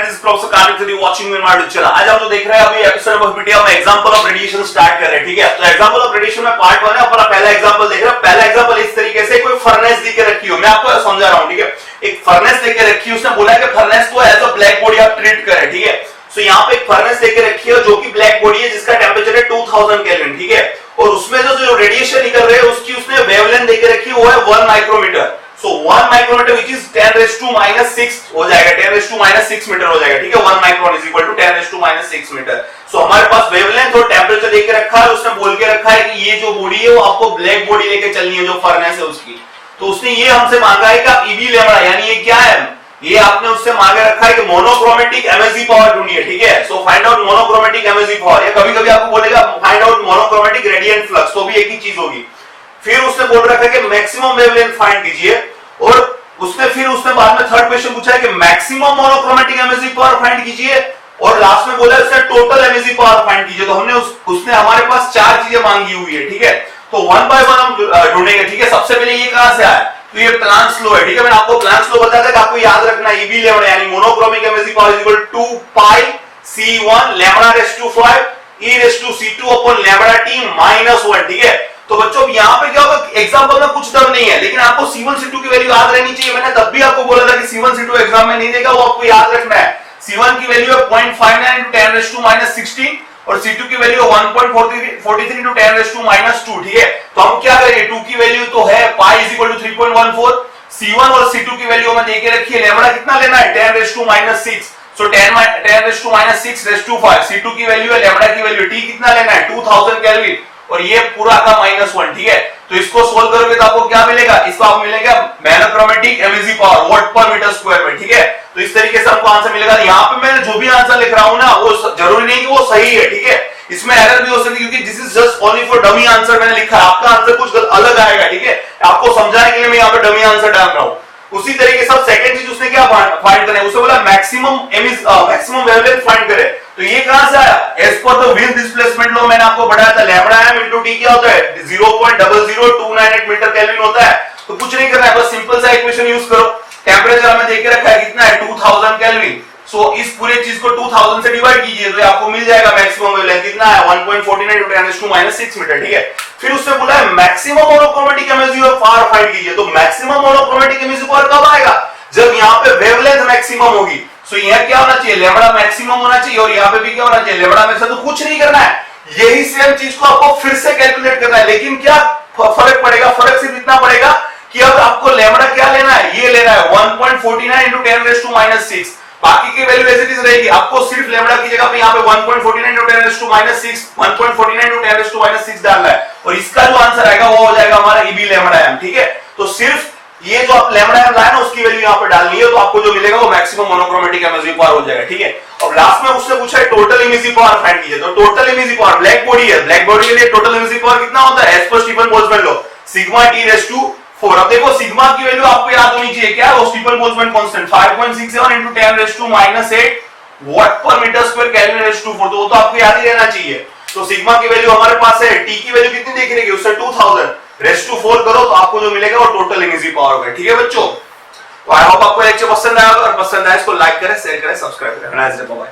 friend, this is Professor Kartik. Trivedi watching me in my YouTube channel. आज हम जो देख रहे हैं अभी एपिसोड नंबर 58 में एग्जांपल ऑफ रेडिएशन स्टार्ट कर रहे हैं, ठीक है। तो एग्जांपल ऑफ रेडिएशन में पार्ट 1 है, अपना पहला एग्जांपल देख रहे हैं। पहला एग्जांपल इस तरीके से कोई फर्नेस देके रखी हो, मैं आपको समझा रहा हूं, ठीक है। एक फर्नेस देके रखी है, उसने बोला है कि फर्नेस को एज अ ब्लैक बॉडी आप ट्रीट करें, ठीक है। सो यहाँ पे एक फर्नेस देके रखी है जो कि ब्लैक बॉडी है, जिसका टेंपरेचर है 2000 केल्विन, ठीक है। और उसमें जो रेडिएशन निकल रहे हैं उसकी उसने वेवलेंथ देके रखी है, वो है 1 micrometer. So 1 micrometer which is 10⁻⁻6 हो जाएगा, 10⁻⁻6 मीटर हो जाएगा, ठीक है। 1 micron is equal to 10⁻⁻6 metre. So हमारे पास वेवलेंथ और टेम्परेचर देके रखा है, उसने बोल के रखा है कि ये जो बॉडी है वो आपको ब्लैक बॉडी लेके चलनी है, जो फर्नेस है उसकी। तो उसने ये हमसे मांगा है कि आप ईबी लैम्बडा, यानी ये क्या है, ये आपने उससे मांगे रखा है कि मोनोक्रोमेटिक एमएसजी पावर ढूंढिए, ठीक है। So find out monochromatic MSG power, या कभी-कभी आपको बोलेगा find out monochromatic radiant flux, तो भी एक ही चीज होगी। फिर उसने बोल रखा है कि मैक्सिमम वेवलेंथ फाइंड कीजिए, और उसने बाद में थर्ड क्वेश्चन पूछा है कि maximum monochromatic MSG power find कीजिए, और लास्ट में बोला उसने टोटल एमएसजी पावर फाइंड कीजिए। तो हमने उसने हमारे पास चार चीजें मांगी हुई है, ठीक है। तो वन बाय वन हम ढूंढेंगे, ठीक है। सबसे पहले ये कहां से आया, तो ये प्लांक्स लॉ है, ठीक है। मैंने आपको प्लांक्स लॉ बताया था कि आपको याद रखना है ईबी लैम्बडा यानी monochromatic MSG power equal 2 pi C1 lambda raise to 5 e raise to C2 upon lambda t minus 1, ठीक है। तो बच्चों यहाँ पे क्या होगा, एग्जांपल में कुछ दम नहीं है, लेकिन आपको C1 C2 की वैल्यू याद रहनी चाहिए। मैंने तब भी आपको बोला था कि C1 C2 एग्जाम में नहीं देगा, वो आपको याद रखना है। C1 की वैल्यू है 0.59 into 10⁻⁻16 और C2 की वैल्यू 1.43 into 10⁻⁻2, ठीक है। तो हम क्या करेंगे, 2 की वैल्यू तो है pi is equal to 3.14, C1 और C2 की वैल्यू हमें देके रखी है, लैम्बडा कितना लेना है 10⁻⁻6, सो 10⁻⁻6 रेज़ टू 5, C2 की वैल्यू है, लैम्बडा की वैल्यू t कितना लेना है 2000 केल्विन, और ये पूरा का -1, ठीक है। तो इसको सोल्व करोगे तो आपको क्या मिलेगा, इसको आपको मिलेगा मोनोक्रोमेटिक एमएसजी पावर वाट पर मीटर स्क्वायर में, ठीक है। तो इस तरीके से हमको आंसर मिलेगा। यहाँ पे मैं जो भी आंसर लिख रहा हूं ना, वो जरूरी नहीं कि वो सही है, ठीक है। इसमें एरर भी हो सकती है, क्योंकि this is just only for dummy answer मैंने लिखा है, आपका आंसर कुछ अलग आएगा, ठीक है। आपको समझाने के लिए मैं यहाँ पे डमी आंसर डाल रहा हूँ। उसी तरीके से सेकंड चीज उसने क्या फाइंड करना है, उसे बोला मैक्सिमम वेवलेंथ फाइंड करे। तो ये कहां से आया, as per the wheel displacement law मैंने आपको बताया था, लैम्बडा m into t क्या होता है 0.00298 मीटर केल्विन होता है। तो कुछ नहीं करना है, बस सिंपल सा इक्वेशन यूज करो। टेंपरेचर हमें देके रखा है कितना है 2000 केल्विन, सो इस पूरे चीज को 2000 से डिवाइड कीजिए तो आपको मिल जाएगा मैक्सिमम वेवलेंथ कितना है 1.49 into 10⁻⁻6 मीटर, ठीक है। फिर उसने बोला है maximum monochromatic MSG power find कीजिए। तो मैक्सिमम मोनोक्रोमेटिक एमएसजी पावर कब आएगा, जब यहाँ पे वेवलेंथ मैक्सिमम होगी। सो यहाँ क्या होना चाहिए, लैम्बडा मैक्सिमम होना चाहिए, और यहाँ पे भी क्या होना चाहिए, लैम्बडा मैक्सिमम। तो कुछ नहीं करना है, यही सेम चीज को आपको फिर से कैलकुलेट करना है, लेकिन क्या फर्क पड़ेगा, फर्क सिर्फ इतना पड़ेगा कि अब आपको लैम्बडा क्या लेना है, ये लेना है 1.49 into 10⁻⁻6, बाकी की वैल्यू ऐसे ही रहेगी। आपको सिर्फ लैम्बडा की जगह पे यहाँ पे 1.49 into 10⁻⁻6 1.49 into 10⁻⁻6 डालना है, और इसका जो आंसर आएगा वो हो जाएगा हमारा ईबी लैम्बडा m, ठीक है। तो सिर्फ ये जो आप लैम्बडा m लाए ना, उसकी वैल्यू यहाँ पे डालनी है, तो आपको जो मिलेगा वो मैक्सिमम मोनोक्रोमेटिक एमएसजी पावर हो जाएगा, ठीक है। और लास्ट में उसने पूछा है टोटल एमएसजी पावर फाइंड कीजिए। तो total MSG power, black body है, ब्लैक बॉडी के लिए टोटल एमएसजी पावर कितना होता है, एज पर Stefan Boltzmann law sigma t raise to 4। अब देखो सिग्मा की वैल्यू आपको याद होनी चाहिए, क्या है वो Stefan Boltzmann constant 5.67 into 10⁻⁻8 watt per metre square kelvin raise to 4, तो वो तो आपको याद ही रहना चाहिए। तो सिग्मा की वैल्यू हमारे पास है, t की वैल्यू कितनी देख रही है उससे 2000 रेज़ टू 4 करो तो आपको जो मिलेगा वो टोटल एमएसजी पावर होगा, ठीक है बच्चों। तो आई होप आपको लेक्चर पसंद आया, और पसंद आया इसको लाइक करें, शेयर करें, सब्सक्राइब करें। बाय।